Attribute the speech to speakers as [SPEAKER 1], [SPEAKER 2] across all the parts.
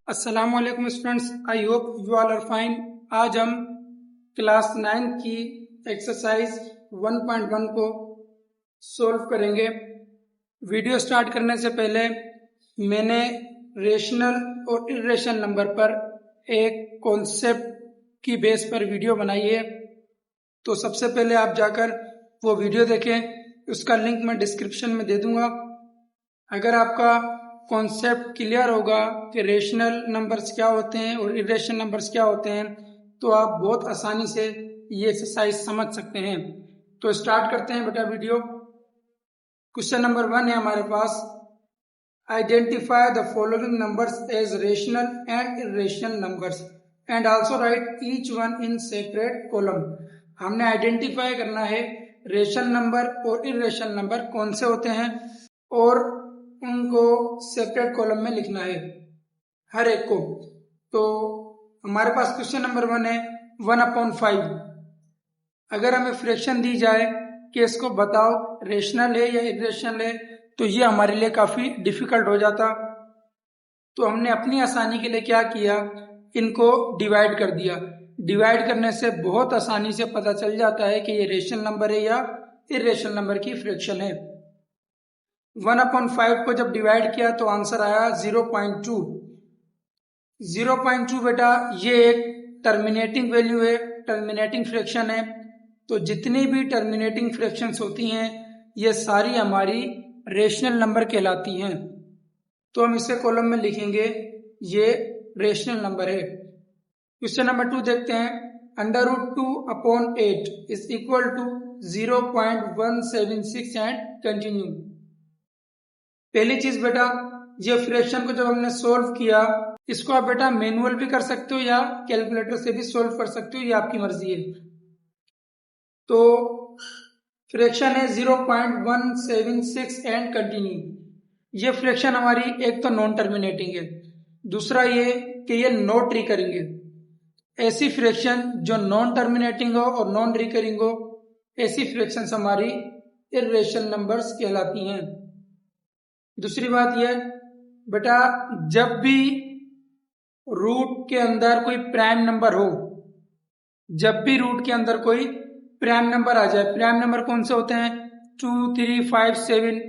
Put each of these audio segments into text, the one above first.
[SPEAKER 1] अस्सलाम वालेकुम students, I hope you all are fine. आज हम क्लास 9 की एक्सरसाइज 1.1 को सोल्व करेंगे। वीडियो स्टार्ट करने से पहले मैंने रेशनल और इर्रेशनल नंबर पर एक कॉन्सेप्ट की बेस पर वीडियो बनाई है, तो सबसे पहले आप जाकर वो वीडियो देखें। उसका लिंक मैं डिस्क्रिप्शन में दे दूंगा। अगर आपका कॉन्सेप्ट क्लियर होगा कि रेशनल नंबर्स क्या होते हैं और इरेशनल नंबर्स क्या होते हैं, तो आप बहुत आसानी से ये एक्सरसाइज समझ सकते हैं। तो स्टार्ट करते हैं बेटा वीडियो। क्वेश्चन नंबर 1 है हमारे पास, identify the following numbers as rational and irrational numbers and also write each one in separate column. हमने आइडेंटिफाई करना है रेशनल नंबर और इरेशनल नंबर कौन से होते हैं और उनको सेपरेट कॉलम में लिखना है हर एक को। तो हमारे पास क्वेश्चन नंबर 1 है 1/5। अगर हमें फ्रैक्शन दी जाए कि इसको बताओ रेशनल है या इरेशनल है, तो ये हमारे लिए काफी डिफिकल्ट हो जाता। तो हमने अपनी आसानी के लिए क्या किया, इनको डिवाइड कर दिया। डिवाइड करने से बहुत आसानी से पता चल जाता है कि ये रेशनल नंबर है या इरेशनल नंबर की फ्रैक्शन है। 1/5 को जब डिवाइड किया तो आंसर आया 0.2। 0.2 बेटा ये एक टर्मिनेटिंग वैल्यू है, टर्मिनेटिंग फ्रैक्शन है। तो जितनी भी टर्मिनेटिंग फ्रैक्शंस होती हैं ये सारी हमारी रेशनल नंबर कहलाती हैं। तो हम इसे कॉलम में लिखेंगे, ये रेशनल नंबर है। क्वेश्चन नंबर 2 देखते हैं, √2/8 is equal to 0.176 and continue. पहली चीज बेटा, ये फ्रैक्शन को जब हमने सोल्व किया, इसको आप बेटा मैनुअल भी कर सकते हो या कैलकुलेटर से भी सोल्व कर सकते हो, ये आपकी मर्जी है। तो फ्रैक्शन है 0.176 एंड कंटिन्यू। ये फ्रैक्शन हमारी एक तो नॉन टर्मिनेटिंग है, दूसरा ये कि ये नॉट रिकरिंग है। ऐसी फ्रैक्शन जो नॉन टर्मिनेटिंग हो और नॉन रिकरिंग हो, ऐसी फ्रैक्शन हमारी इर्रेशनल नंबर्स कहलाती हैं। दूसरी बात यह बेटा, जब भी रूट के अंदर कोई प्राइम नंबर हो, जब भी रूट के अंदर कोई प्राइम नंबर आ जाए, प्राइम नंबर कौन से होते हैं 2, 3, 5, 7,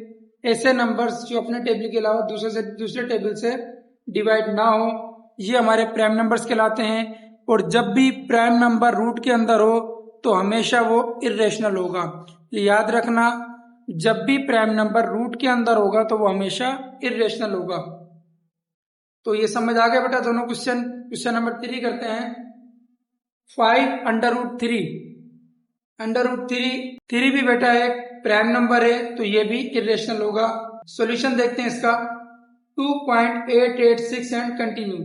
[SPEAKER 1] ऐसे नंबर्स जो अपने टेबल के अलावा दूसरे टेबल से डिवाइड ना हो, ये हमारे प्राइम नंबर्स कहलाते हैं। और जब भी प्राइम नंबर रूट के अंदर हो तो हमेशा वो इर्रेशनल होगा। ये याद रखना, जब भी प्राइम नंबर रूट के अंदर होगा तो वो हमेशा इर्रेशनल होगा। तो ये समझ आ गया बेटा दोनों क्वेश्चन। क्वेश्चन नंबर 3 करते हैं, 5√3। √3 भी बेटा एक प्राइम नंबर है, तो ये भी इर्रेशनल होगा। सॉल्यूशन देखते हैं इसका, 2.886 एंड कंटिन्यू।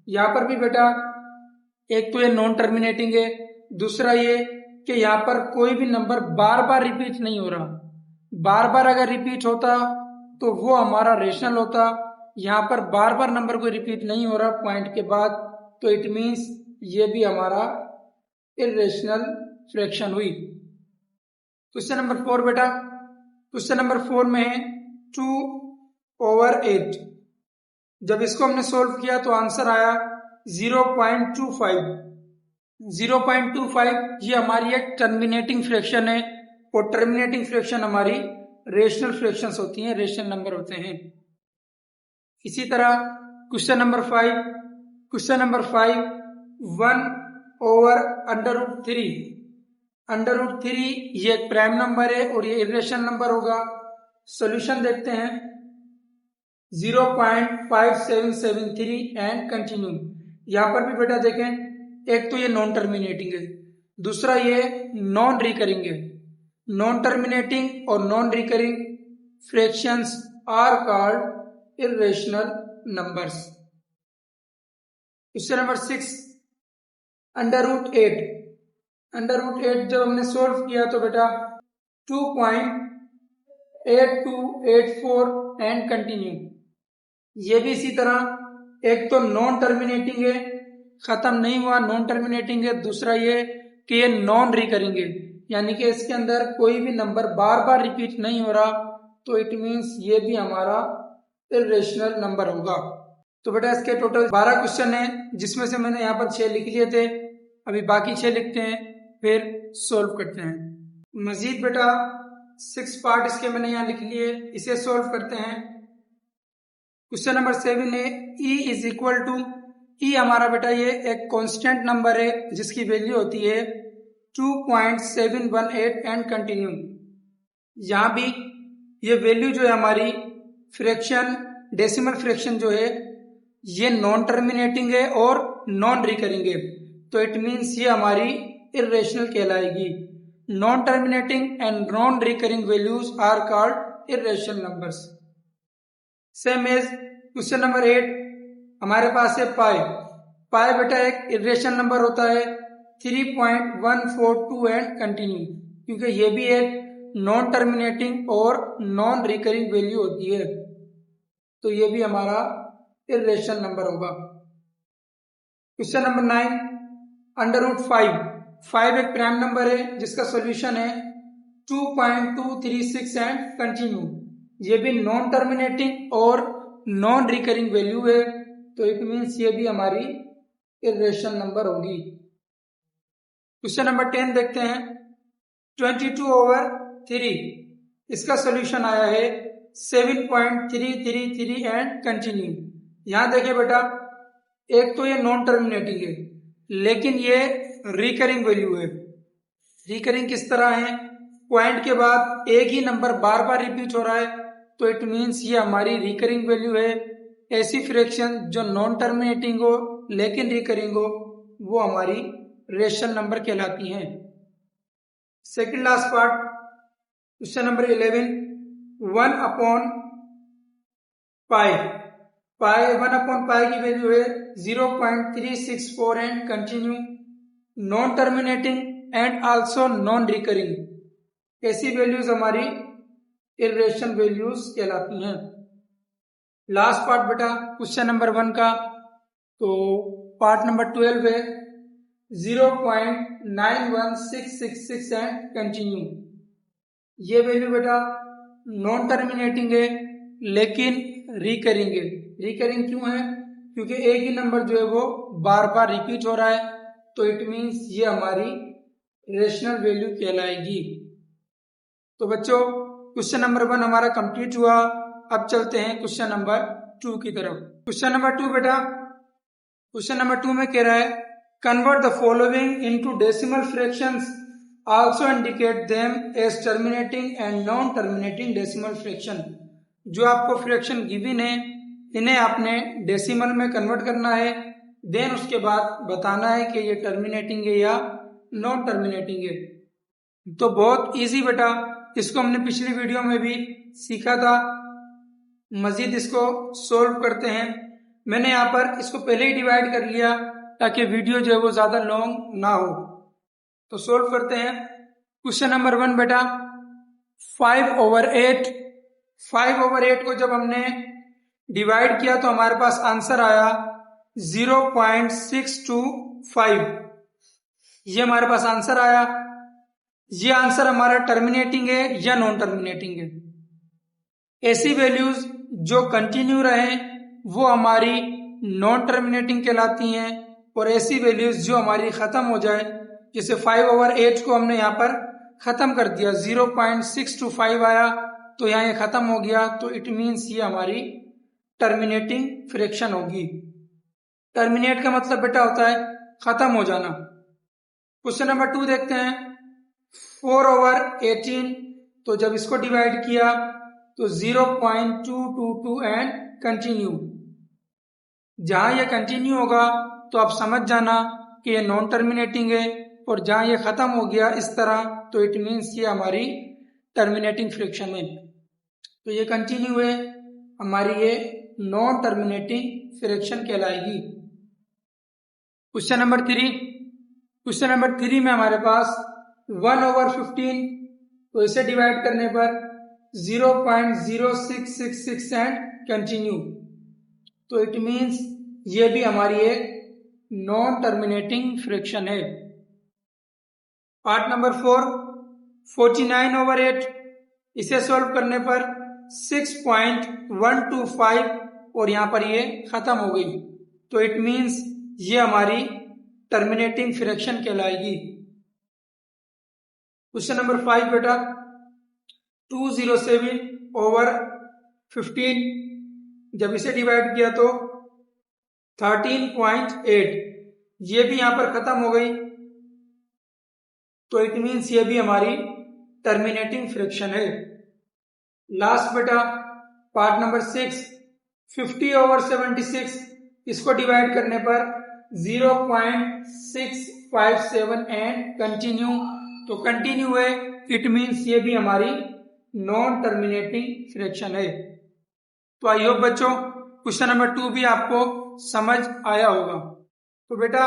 [SPEAKER 1] यहाँ पर भी बेटा एक तो ये नॉन टर्मिनेटिंग है, दूसरा ये कि यहाँ पर कोई भी नंबर बार बार रिपीट नहीं हो रहा। बार बार अगर रिपीट होता तो वो हमारा रेशनल होता। यहाँ पर बार बार नंबर कोई रिपीट नहीं हो रहा पॉइंट के बाद, तो इट मीन्स ये भी हमारा इर्रेशनल फ्रैक्शन हुई। क्वेश्चन नंबर 4 बेटा, क्वेश्चन नंबर 4 में है 2/8। जब इसको हमने सोल्व किया तो आंसर आया 0.25। 0.25 ये हमारी एक टर्मिनेटिंग फ्रैक्शन है, और टर्मिनेटिंग फ्रैक्शन हमारी रेशनल फ्रैक्शंस होती हैं, रेशनल नंबर होते हैं। इसी तरह क्वेश्चन नंबर 5, 1/√3। √3 ये एक प्राइम नंबर है और ये इरेशनल नंबर होगा। सॉल्यूशन देखते हैं, 0.5773 एंड कंटिन्यू। यहाँ पर भी बेटा देखें, एक तो ये नॉन टर्मिनेटिंग है, दूसरा ये नॉन रिकरिंग है। नॉन टर्मिनेटिंग और non recurring fractions are called irrational numbers. Question number 6, √8। √8 जब हमने सोल्व किया तो बेटा 2.8284 एंड कंटिन्यू। ये भी इसी तरह, एक तो नॉन टर्मिनेटिंग है, खत्म नहीं हुआ, नॉन टर्मिनेटिंग है, दूसरा ये कि ये नॉन रिकरिंग है, यानी कि इसके अंदर कोई भी नंबर बार बार रिपीट नहीं हो रहा, तो इट मीन्स ये भी हमारा इर्रेशनल नंबर होगा। तो बेटा इसके टोटल 12 क्वेश्चन है, जिसमें से मैंने यहाँ पर 6 लिख लिए थे। अभी बाकी 6 लिखते हैं, फिर सोल्व करते हैं। मजीद बेटा 6 पार्ट इसके मैंने यहाँ लिख लिए, इसे सोल्व करते हैं। क्वेश्चन नंबर 7 है E इज इक्वल टू, ई हमारा बेटा ये एक कांस्टेंट नंबर है जिसकी वैल्यू होती है 2.718 एंड कंटिन्यू। यहाँ भी ये वैल्यू जो है हमारी फ्रैक्शन, डेसिमल फ्रैक्शन जो है ये नॉन टर्मिनेटिंग है और नॉन रिकरिंग है, तो इट मीन्स ये हमारी इर्रेशनल कहलाएगी। Non terminating and non recurring values are called irrational numbers. Same as question number 8 हमारे पास है पाई। पाई बेटा एक इर्रेशनल नंबर होता है 3.142 एंड कंटिन्यू, क्योंकि ये भी एक नॉन टर्मिनेटिंग और नॉन रिकरिंग वैल्यू होती है, तो ये भी हमारा इर्रेशनल नंबर होगा। Question number 9 √5। 5 एक प्राइम नंबर है जिसका सॉल्यूशन है 2.236 एंड कंटिन्यू। ये भी नॉन टर्मिनेटिंग और नॉन रिकरिंग वैल्यू है, तो इट मीन्स ये भी हमारी इर्रेशनल नंबर होगी। क्वेश्चन नंबर 10 देखते हैं। 22/3 इसका सॉल्यूशन आया है 7.333 एंड कंटिन्यू। यहां देखिए बेटा, एक तो ये नॉन टर्मिनेटिंग है लेकिन ये रिकरिंग वैल्यू है। रिकरिंग किस तरह है, पॉइंट के बाद एक ही नंबर बार बार रिपीट हो रहा है, तो इट मीन्स ये हमारी रिकरिंग वैल्यू है। ऐसी फ्रैक्शन जो नॉन टर्मिनेटिंग हो लेकिन रिकरिंग हो वो हमारी रेशनल नंबर कहलाती हैं। Second last part, question number 11 1/π। पाई 1/π की वैल्यू है 0.364 and continue, non terminating and also known recurring. ऐसी वैल्यूज हमारी इर्रेशनल वैल्यूज कहलाती हैं। लास्ट पार्ट बेटा क्वेश्चन नंबर 1 का, तो पार्ट नंबर 12 है 0.91666 एंड कंटिन्यू। ये वैल्यू बेटा नॉन टर्मिनेटिंग है लेकिन रिकरिंग है। रिकरिंग क्यों है, क्योंकि एक ही नंबर जो है वो बार बार रिपीट हो रहा है, तो इट मीन्स ये हमारी रेशनल वैल्यू कहलाएगी। तो बच्चों क्वेश्चन नंबर 1 हमारा कंप्लीट हुआ। अब चलते हैं क्वेश्चन नंबर 2 की तरफ। क्वेश्चन नंबर 2 बेटा, क्वेश्चन नंबर 2 में कह रहा है convert the following into decimal fractions, also indicate them as terminating and non terminating decimal fraction. जो आपको फ्रैक्शन गिवन है इन्हें आपने डेसिमल में कन्वर्ट करना है, देन उसके बाद बताना है कि ये टर्मिनेटिंग है या नॉन टर्मिनेटिंग है। तो बहुत इजी बेटा, इसको हमने पिछली वीडियो में भी सीखा था। मजीद इसको सोल्व करते हैं। मैंने यहाँ पर इसको पहले ही डिवाइड कर लिया ताकि वीडियो जो है वो ज्यादा लॉन्ग ना हो। तो सोल्व करते हैं। क्वेश्चन नंबर 1 बेटा 5/8। 5/8 को जब हमने डिवाइड किया तो हमारे पास आंसर आया 0.625। ये हमारे पास आंसर आया। ये आंसर हमारा टर्मिनेटिंग है या नॉन टर्मिनेटिंग है। ऐसी वैल्यूज जो कंटिन्यू रहे वो हमारी नॉन टर्मिनेटिंग कहलाती हैं, और ऐसी वैल्यूज जो हमारी खत्म हो जाए, जैसे 5/8 को हमने यहाँ पर खत्म कर दिया, 0.625 आया तो यहाँ ये खत्म हो गया, तो इट मीन्स ये हमारी टर्मिनेटिंग फ्रैक्शन होगी। टर्मिनेट का मतलब बेटा होता है खत्म हो जाना। क्वेश्चन नंबर 2 देखते हैं। 4/18, तो जब इसको डिवाइड किया तो 0.222 एंड कंटिन्यू। जहां ये कंटिन्यू होगा तो आप समझ जाना कि ये नॉन टर्मिनेटिंग है, और जहां ये खत्म हो गया इस तरह तो इट मीन्स ये हमारी टर्मिनेटिंग फ्रैक्शन है। तो ये कंटिन्यू है, हमारी ये नॉन टर्मिनेटिंग फ्रैक्शन कहलाएगी। Question number 3। क्वेश्चन नंबर 3 में हमारे पास 1/15, तो इसे डिवाइड करने पर 0.0666 एंड कंटिन्यू, तो इट मीन्स ये भी हमारी एक नॉन टर्मिनेटिंग फ्रैक्शन है। पार्ट नंबर 4 49/8, इसे सॉल्व करने पर 6.125 और यहाँ पर ये खत्म हो गई, तो इट मीन्स ये हमारी टर्मिनेटिंग फ्रैक्शन कहलाएगी। क्वेश्चन नंबर 5 बेटा, 207/15 जब इसे डिवाइड किया तो 13.8, ये भी यहां पर खत्म हो गई, तो इट मीन्स ये भी हमारी टर्मिनेटिंग फ्रैक्शन है। लास्ट बेटा पार्ट नंबर 6, 50/76, इसको डिवाइड करने पर 0.657 एंड कंटिन्यू, तो कंटिन्यू है, इट मीन्स ये भी हमारी नॉन टर्मिनेटिंग फ्रैक्शन है। तो आई होप बच्चों क्वेश्चन नंबर 2 भी आपको समझ आया होगा। तो बेटा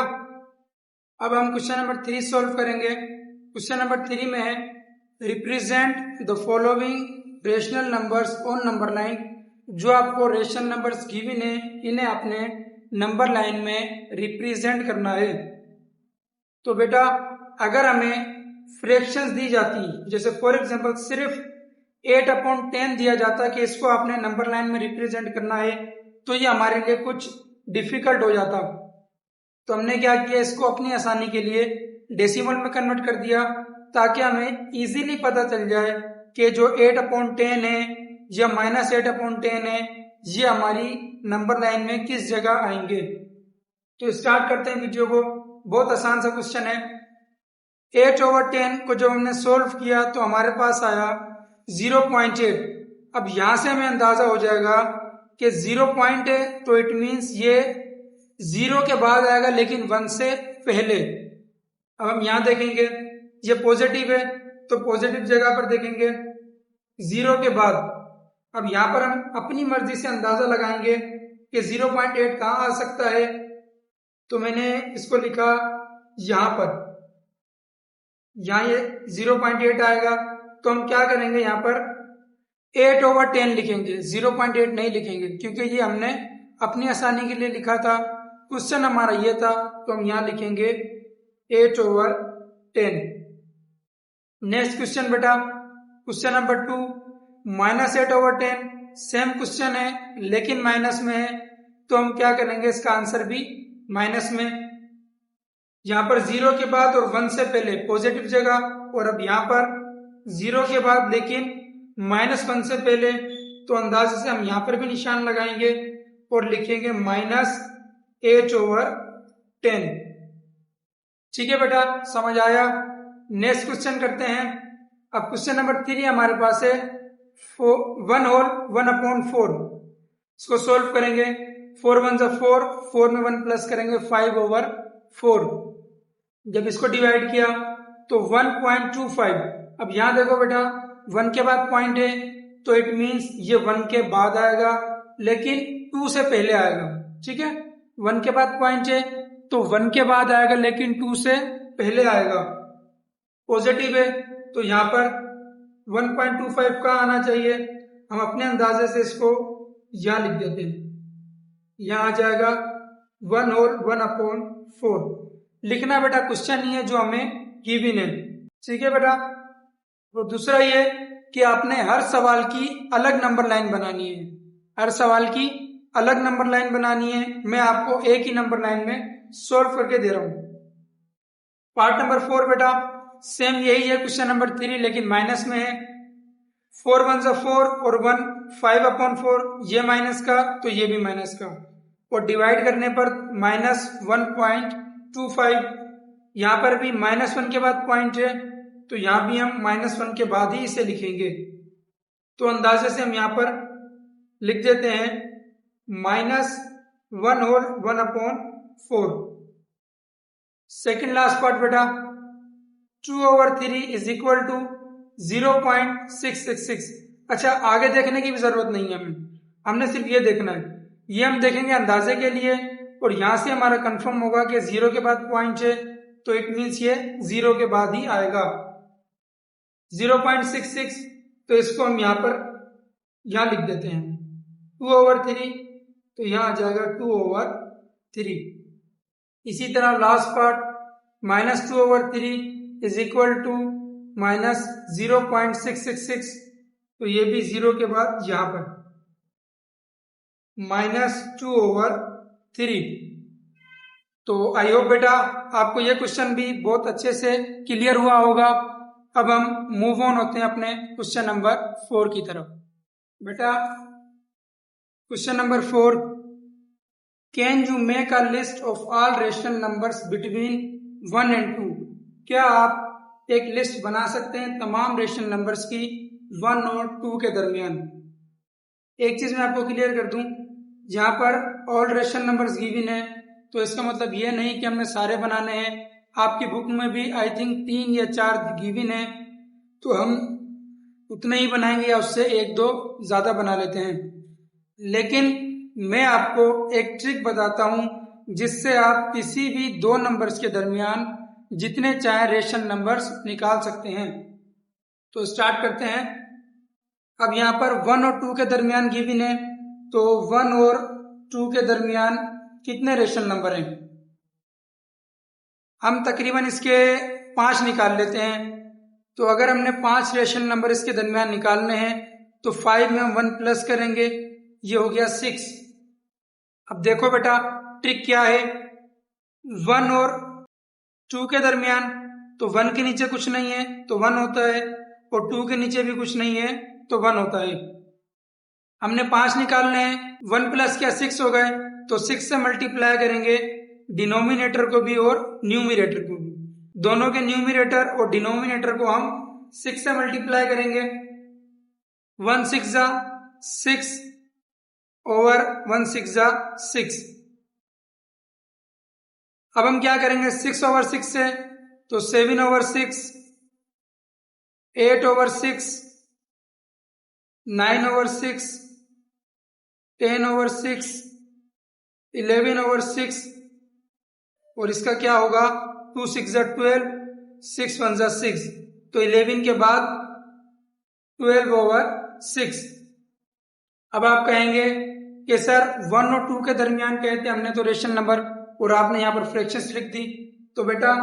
[SPEAKER 1] अब हम क्वेश्चन नंबर 3 सॉल्व करेंगे। क्वेश्चन नंबर 3 में है represent the following rational numbers on number line. जो आपको रेशनल नंबर्स गिवन है इन्हें अपने नंबर लाइन में रिप्रेजेंट करना है। तो बेटा अगर हमें फ्रैक्शंस दी जाती, जैसे फॉर एग्जांपल सिर्फ 8/10 दिया जाता कि इसको आपने नंबर लाइन में रिप्रेजेंट करना है, तो ये हमारे लिए कुछ डिफिकल्ट हो जाता। तो हमने क्या किया, इसको अपनी आसानी के लिए डेसिमल में कन्वर्ट कर दिया ताकि हमें इजीली पता चल जाए कि जो 8/10 है या -8/10 है ये हमारी नंबर लाइन में किस जगह आएंगे। तो स्टार्ट करते हैं वीडियो को। बहुत आसान सा क्वेश्चन है। 8/10 को जब हमने सोल्व किया तो हमारे पास आया 0.8। अब यहां से हमें अंदाजा हो जाएगा कि 0 पॉइंट है तो इट मीन्स ये 0 के बाद आएगा लेकिन 1 से पहले। अब हम यहां देखेंगे ये पॉजिटिव है तो पॉजिटिव जगह पर देखेंगे 0 के बाद। अब यहां पर हम अपनी मर्जी से अंदाजा लगाएंगे कि 0.8 कहां आ सकता है, तो मैंने इसको लिखा यहां पर, यहां ये 0.8 आएगा, तो हम क्या करेंगे यहां पर 8/10 लिखेंगे, 0.8 नहीं लिखेंगे क्योंकि ये हमने अपनी आसानी के लिए लिखा था, क्वेश्चन हमारा ये था, तो हम यहां लिखेंगे 8/10। नेक्स्ट क्वेश्चन बेटा क्वेश्चन नंबर 2, -8/10, सेम क्वेश्चन है लेकिन माइनस में है, तो हम क्या करेंगे इसका आंसर भी माइनस में। यहां पर 0 के बाद और 1 से पहले पॉजिटिव जगह, और अब यहां पर 0 के बाद लेकिन -1 से पहले, तो अंदाजे से हम यहां पर भी निशान लगाएंगे और लिखेंगे -8/10। ठीक है बेटा, समझ आया। नेक्स्ट क्वेश्चन करते हैं। अब क्वेश्चन नंबर 3 हमारे पास है 1/4। इसको सोल्व करेंगे। 4 1 4, 4 में 1 प्लस करेंगे 5/4। जब इसको डिवाइड किया तो 1.25। अब यहां देखो बेटा 1 के बाद पॉइंट है तो इट मीन्स ये 1 के बाद आएगा लेकिन 2 से पहले आएगा। ठीक है, 1 के बाद पॉइंट है तो 1 के बाद आएगा लेकिन 2 से पहले आएगा। पॉजिटिव है तो यहां पर 1.25 का आना चाहिए। हम अपने अंदाजे से इसको यहां लिख देते हैं, यहां आ जाएगा 1/4। लिखना बेटा क्वेश्चन ही है जो हमें गिवन है। ठीक है बेटा, तो दूसरा ये कि आपने हर सवाल की अलग नंबर लाइन बनानी है, हर सवाल की अलग नंबर लाइन बनानी है। मैं आपको एक ही नंबर लाइन में सोल्व करके दे रहा हूं। पार्ट नंबर 4 बेटा सेम यही है क्वेश्चन नंबर 3 लेकिन माइनस में है। 4 1 4 और 1 5/4, ये माइनस का तो ये भी माइनस का, और डिवाइड करने पर -1.25। यहां पर भी -1 के बाद पॉइंट है तो यहां भी हम -1 के बाद ही इसे लिखेंगे। तो अंदाजे से हम यहां पर लिख देते हैं -1/1/4। सेकेंड लास्ट पार्ट बेटा 2/3 इज इक्वल टू 0.666। अच्छा, आगे देखने की भी जरूरत नहीं है हमने सिर्फ ये देखना है। ये हम देखेंगे अंदाजे के लिए और यहां से हमारा कंफर्म होगा कि 0 के बाद पॉइंट है तो इट मीन्स ये 0 के बाद ही आएगा। 0.66, तो इसको हम यहां पर यहां लिख देते हैं 2/3, तो यहां आ जाएगा 2/3। इसी तरह last part -2/3 is equal to -0.666, तो ये भी 0 के बाद यहां पर। -2/3। तो आई होप बेटा आपको ये क्वेश्चन भी बहुत अच्छे से क्लियर हुआ होगा। अब हम मूव ऑन होते हैं अपने क्वेश्चन नंबर 4 की तरफ। बेटा question number 4, can you make a list of all rational numbers between 1 and 2? क्या आप एक लिस्ट बना सकते हैं तमाम रेशनल नंबर्स की 1 और 2 के दरमियान? एक चीज मैं आपको क्लियर कर दूं, यहाँ पर ऑल रेशनल नंबर्स गिवन है तो इसका मतलब ये नहीं कि हमने सारे बनाने हैं। आपकी बुक में भी आई थिंक 3 या 4 गिवन है, तो हम उतने ही बनाएंगे या उससे 1-2 ज्यादा बना लेते हैं। लेकिन मैं आपको एक ट्रिक बताता हूं जिससे आप किसी भी दो नंबर्स के दरमियान जितने चाहे रेशनल नंबर्स निकाल सकते हैं। तो स्टार्ट करते हैं। अब यहाँ पर 1 और 2 के दरमियान गिवन है, तो 1 और 2 के दरमियान कितने रेशनल नंबर हैं? हम तकरीबन इसके 5 निकाल लेते हैं। तो अगर हमने 5 रेशनल नंबर इसके दरमियान निकालने हैं तो 5 में हम 1 प्लस करेंगे, ये हो गया 6। अब देखो बेटा ट्रिक क्या है, 1 और 2 के दरमियान तो 1 के नीचे कुछ नहीं है तो 1 होता है, और 2 के नीचे भी कुछ नहीं है तो 1 होता है। हमने 5 निकालने हैं, 1 प्लस क्या 6 हो गए, तो 6 से मल्टीप्लाई करेंगे डिनोमिनेटर को भी और न्यूमिनेटर को भी। दोनों के न्यूमिनेटर और डिनोमिनेटर को हम 6 से मल्टीप्लाई करेंगे। 1 6 जा 6 ओवर 1 6 जा 6। अब हम क्या करेंगे 6 ओवर 6 से, तो 7 over 6, 8 over 6, 9 over 6, 10 over 6, 11 over 6, और इसका क्या होगा 2 6 जा 12, 6 1 जा 6, तो 11 के बाद 12 ओवर 6। अब आप कहेंगे कि सर 1 और 2 के दरमियान कहते हमने तो रेशनल नंबर, और आपने यहाँ पर फ्रैक्शंस लिख दी। तो बेटा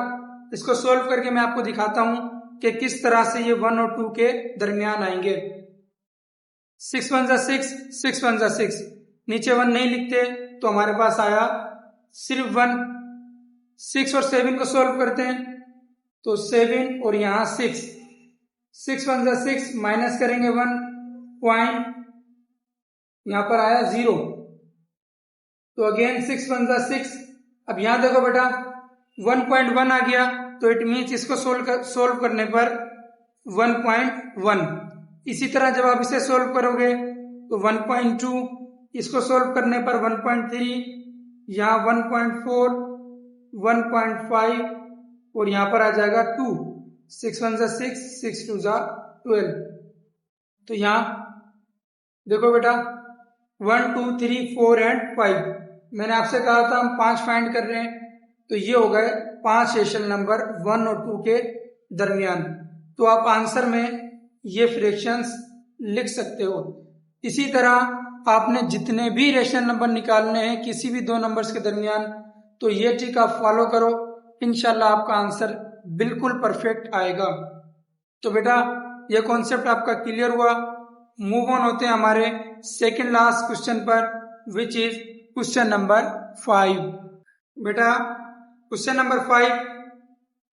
[SPEAKER 1] इसको सोल्व करके मैं आपको दिखाता हूं कि किस तरह से ये 1 और 2 के दरमियान आएंगे। 6 1 जा 6, 6 1 जा 6, नीचे 1 नहीं लिखते तो हमारे पास आया सिर्फ 1। 6 और 7 को सोल्व करते हैं तो 7 और यहाँ 6, 6 1 जा 6, माइनस करेंगे 1 पॉइंट, यहाँ पर आया 0, तो अगेन 6 1 जा 6। अब यहाँ देखो बेटा 1.1 आ गया, तो इट मीन्स इसको सोल्व करने पर 1.1। इसी तरह जब आप इसे सोल्व करोगे तो 1.2, इसको सोल्व करने पर 1.3, यहाँ 1.4, 1.5, और यहाँ पर आ जाएगा 2। 6 1 जा 6, 6 2 जा 12। तो यहाँ देखो बेटा 1 2 3 4 एंड 5, मैंने आपसे कहा था हम 5 फाइंड कर रहे हैं, तो ये हो गए 5 रेशनल नंबर 1 और 2 के दरमियान। तो आप आंसर में ये फ्रैक्शंस लिख सकते हो। इसी तरह आपने जितने भी रेशनल नंबर निकालने हैं किसी भी दो नंबर्स के दरमियान, तो ये ट्रिक आप फॉलो करो, इंशाल्लाह आपका आंसर बिल्कुल परफेक्ट आएगा। तो बेटा ये कॉन्सेप्ट आपका क्लियर हुआ। मूव ऑन होते हैं हमारे सेकेंड लास्ट क्वेश्चन पर, विच इज क्वेश्चन नंबर 5। बेटा question number 5,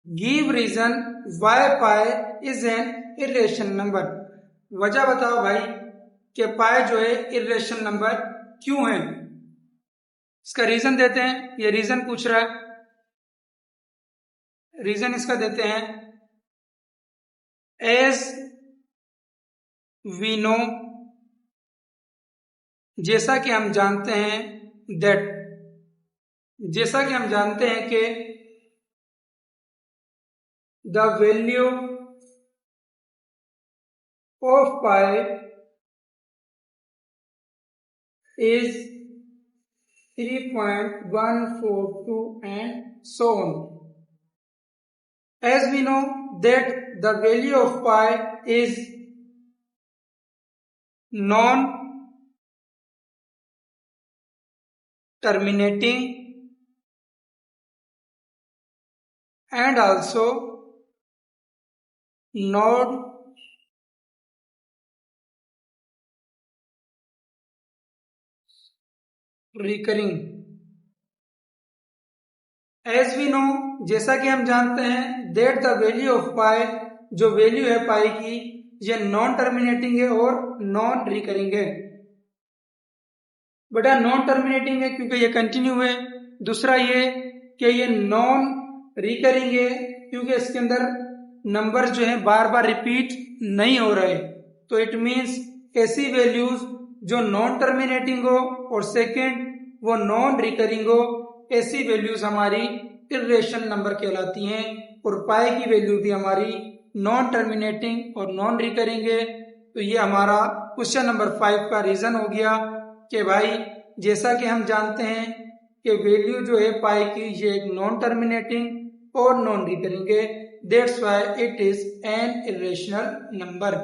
[SPEAKER 1] give reason why pi is an irrational number. वजह बताओ भाई कि पाई जो है इर्रेशनल नंबर क्यों है। इसका रीजन देते हैं, ये रीजन पूछ रहा है, रीजन इसका देते हैं एज वी नो, जैसा कि हम जानते हैं, दैट, जैसा कि हम जानते हैं कि the value of pi is 3.142 and so on. As we know that the value of pi is non-terminating and also not recurring. As we know, जैसा कि हम जानते हैं, that the value of pi, जो वैल्यू है पाई की, ये non terminating है और नॉन रिकरिंग है। बेटा नॉन टर्मिनेटिंग है क्योंकि ये कंटिन्यू है। दूसरा ये कि ये नॉन रिकरिंग है क्योंकि इसके अंदर नंबर जो है बार बार रिपीट नहीं हो रहे। तो इट मीन्स ऐसी वैल्यूज जो नॉन टर्मिनेटिंग हो और सेकंड वो नॉन रिकरिंग हो, ऐसी वैल्यूज हमारी इर्रेशनल नंबर कहलाती हैं। और पाई की वैल्यू भी हमारी नॉन टर्मिनेटिंग और नॉन रिकरिंग है। तो ये हमारा क्वेश्चन नंबर 5 का रीजन हो गया कि भाई जैसा कि हम जानते हैं कि वैल्यू जो है पाई की ये एक नॉन टर्मिनेटिंग और नॉन रिकरिंग है, that's why it is an irrational number.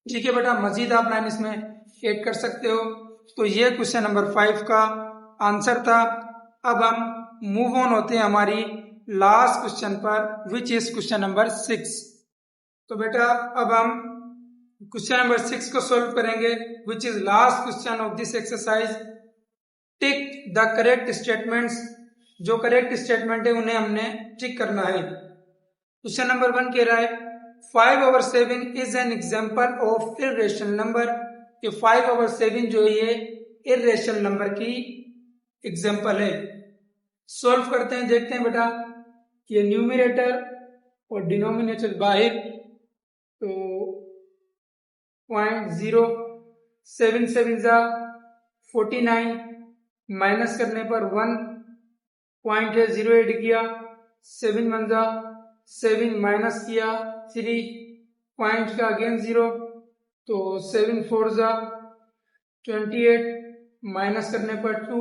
[SPEAKER 1] ठीक है बेटा, मजीद आप लाइन इसमें ऐड कर सकते हो। तो ये क्वेश्चन नंबर 5 का आंसर था। अब हम मूव ऑन होते हैं हमारी लास्ट क्वेश्चन पर, विच इज क्वेश्चन नंबर 6। तो बेटा अब हम क्वेश्चन नंबर 6 को सॉल्व करेंगे, विच is last question of this exercise. Tick the correct statements, जो करेक्ट स्टेटमेंट है उन्हें हमने टिक करना है। क्वेश्चन नंबर 1 कह रहा है 5/7 is an example of irrational number. कि 5/7 जो है ये इर्रेशनल नंबर की एग्जाम्पल है। सॉल्व करते हैं, देखते हैं बेटा कि न्यूमरेटर और डिनोमिनेटर बाहर, तो 0.07 49 माइनस करने पर 1 पॉइंट है 0 ऐड किया, 7 1 7 माइनस किया 3 पॉइंट का अगेन 0, तो 7 4 28 माइनस करने पर 2,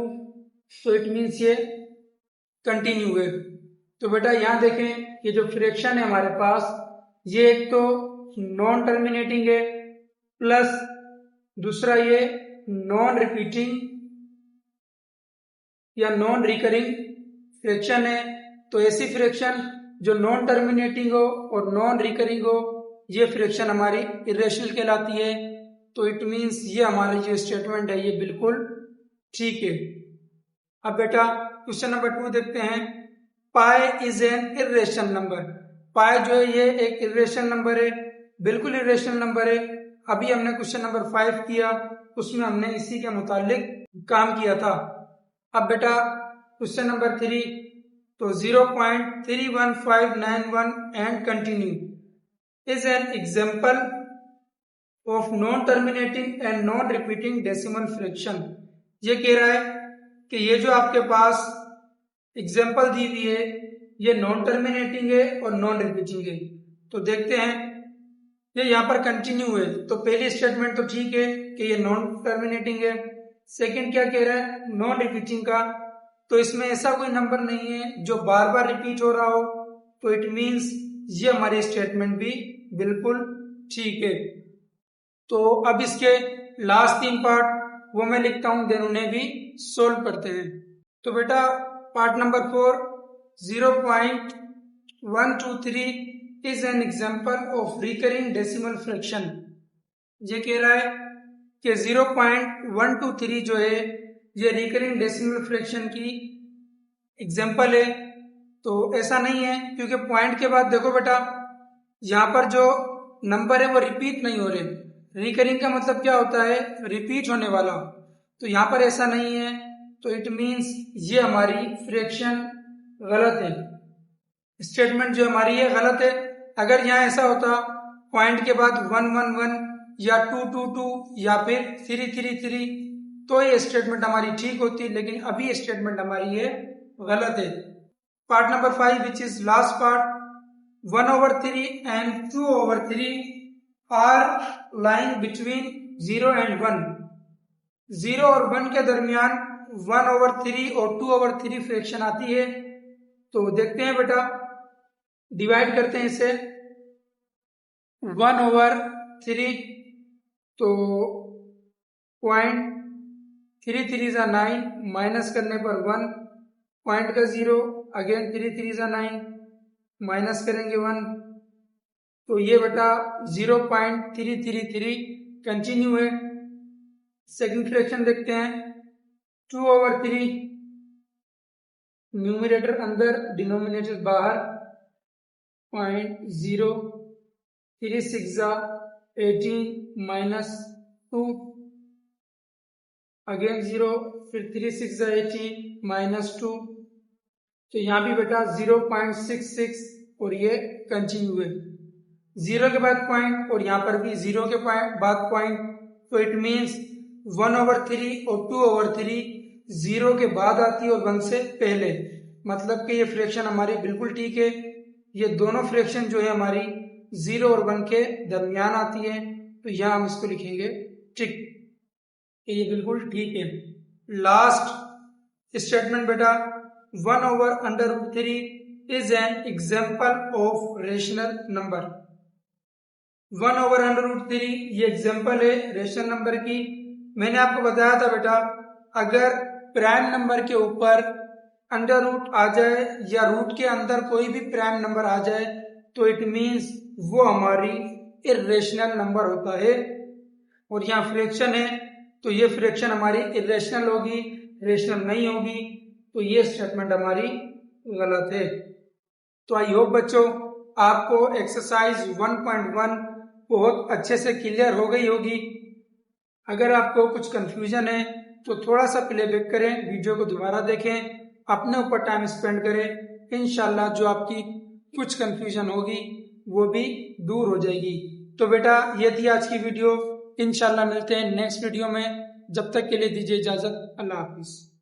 [SPEAKER 1] तो इट मीन्स ये कंटिन्यू है। तो बेटा यहाँ देखें ये जो फ्रैक्शन है हमारे पास, ये एक तो नॉन टर्मिनेटिंग है, प्लस दूसरा ये नॉन रिपीटिंग या नॉन रिकरिंग फ्रैक्शन है। तो ऐसी फ्रैक्शन जो नॉन टर्मिनेटिंग हो और नॉन रिकरिंग हो, ये फ्रैक्शन हमारी इरेशनल कहलाती है। तो इट मीन्स ये हमारी जो स्टेटमेंट है ये बिल्कुल ठीक है। अब बेटा क्वेश्चन नंबर 2 देखते हैं। Pi is an irrational number. Pi जो है ये एक इरेशनल नंबर है, बिल्कुल इरेशनल नंबर है। अभी हमने क्वेश्चन नंबर 5 किया, उसमें हमने इसी के मुतालिक काम किया था। अब बेटा क्वेश्चन नंबर 3, तो 0.31591 and continue is an example of non terminating and non repeating decimal fraction. ये कह रहा है कि ये जो आपके पास एग्जाम्पल दी हुई है ये नॉन टर्मिनेटिंग है और नॉन रिपीटिंग है। तो देखते हैं, ये यहाँ पर कंटिन्यू है, तो पहली स्टेटमेंट तो ठीक है कि ये नॉन टर्मिनेटिंग है। सेकंड क्या कह रहा है, नॉन रिपीटिंग का, तो इसमें ऐसा कोई नंबर नहीं है जो बार बार रिपीट हो रहा हो। तो इट मीन्स ये हमारी स्टेटमेंट भी बिल्कुल ठीक है। तो अब इसके लास्ट 3 पार्ट वो मैं लिखता हूं, देन उन्हें भी सोल्व करते हैं। तो बेटा part number 4, 0.123 is an example of recurring decimal fraction. ये कह रहा है कि 0.123 जो है ये रिकरिंग डेसिमल फ्रैक्शन की एग्जाम्पल है। तो ऐसा नहीं है क्योंकि पॉइंट के बाद देखो बेटा यहाँ पर जो नंबर है वो रिपीट नहीं हो रहे। रिकरिंग का मतलब क्या होता है, रिपीट होने वाला। तो यहाँ पर ऐसा नहीं है, तो इट मीन्स ये हमारी फ्रैक्शन गलत है, स्टेटमेंट जो हमारी है गलत है। अगर यहाँ ऐसा होता पॉइंट के बाद 111 या 222 या फिर 333, तो ये स्टेटमेंट हमारी ठीक होती, लेकिन अभी स्टेटमेंट हमारी ये गलत है। Part number 5 which is last part, 1/3 and 2/3 are lying between 0 and 1। 0 और 1 के दरमियान 1/3 और 2/3 फ्रैक्शन आती है। तो देखते हैं बेटा, डिवाइड करते हैं इसे 1/3, तो 0.33 9 माइनस करने पर 1 पॉइंट का 0, अगेन 3 9 माइनस करेंगे 1, तो ये बेटा 0.333 कंटिन्यू है। सेकंड फ्रैक्शन देखते हैं, 2/3 न्यूमरेटर अंदर डिनोमिनेटर बाहर 0.0 3 6 18 माइनस 2 अगेन 0 फिर 3 6 18 माइनस 2 तो यहाँ भी बेटा 0.66 और ये कंटिन्यू है, 0 के बाद पॉइंट और यहाँ पर भी 0 के बाद पॉइंट, तो इट मीन्स 1/3 और 2/3 0 के बाद आती है और 1 से पहले, मतलब कि ये फ्रैक्शन हमारी बिल्कुल ठीक है। ये दोनों फ्रैक्शन जो है हमारी 0 और 1 के दरमियान आती है, तो यहाँ हम इसको लिखेंगे ठीक, ये बिल्कुल ठीक है। लास्ट स्टेटमेंट बेटा 1/√3 is an example of rational number। 1/√3 ये एग्जाम्पल है रेशनल नंबर की। मैंने आपको बताया था बेटा अगर प्राइम नंबर के ऊपर अंडर रूट आ जाए या रूट के अंदर कोई भी प्राइम नंबर आ जाए तो इट मीन्स वो हमारी इर्रेशनल नंबर होता है। और यहाँ फ्रैक्शन है तो ये फ्रैक्शन हमारी इर्रेशनल होगी, रेशनल नहीं होगी, तो ये स्टेटमेंट हमारी गलत है। तो आई होप बच्चों आपको एक्सरसाइज 1.1 बहुत अच्छे से क्लियर हो गई होगी। अगर आपको कुछ कंफ्यूजन है तो थोड़ा सा प्लेबैक करें, वीडियो को दोबारा देखें, अपने ऊपर टाइम स्पेंड करें, इंशाल्लाह जो आपकी कुछ कंफ्यूजन होगी वो भी दूर हो जाएगी। तो बेटा ये थी आज की वीडियो, इंशाल्लाह मिलते हैं नेक्स्ट वीडियो में, जब तक के लिए दीजिए इजाजत, अल्लाह हाफिज।